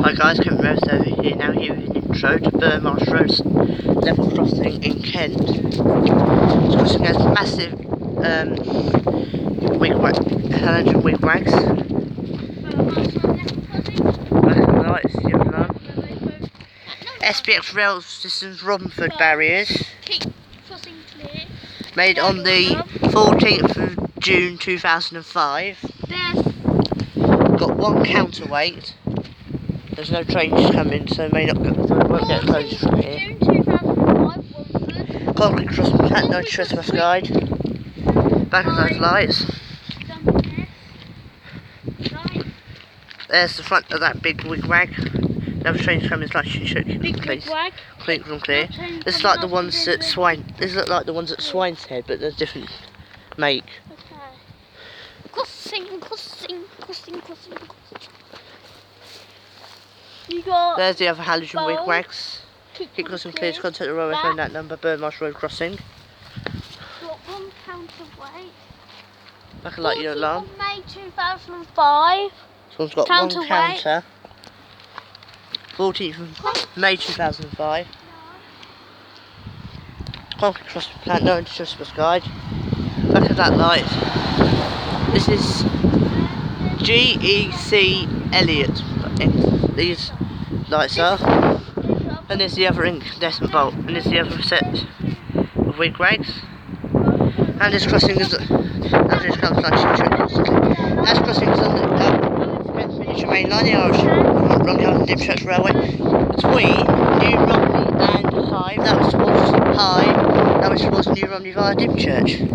Hi guys, Kevin Rose over here now here with an intro to Burmarsh Road level crossing in Kent. This crossing has massive wigwags. Back of the lights, the other alarm. SBX rail systems Romford barriers. Keep crossing clear. Made on the 14th of June 2005. Got one counterweight. There's no trains coming, so it won't get closed from here. June 2005, Romford. Concrete crossing plant, no trespass guide. Back of those lights. There's the front of that big wigwag. No trains coming, it's like Big wigwag. Clear. This is like the ones at These look like the ones at Swine's Head, but they're different make. Okay. Crossing. There's the other halogen wigwags. Keep crossing clear, contact the railway phone that number, Burmarsh Road crossing. Got one counterweight. Back of light your alarm. May 2005. This one's got one counter. 14th of May 2005. Concrete crossing plant, no trespass guide. Back of that light. This is GEC Elliott. These lights are. And there's the other incandescent bulb. And there's the other set of wigwags. And this crossing is That's crossing is on the Pennsylvania main line, the Romney Island Dipchurch Railway, between New Romney and Hyde. That was towards New Romney via Dipchurch.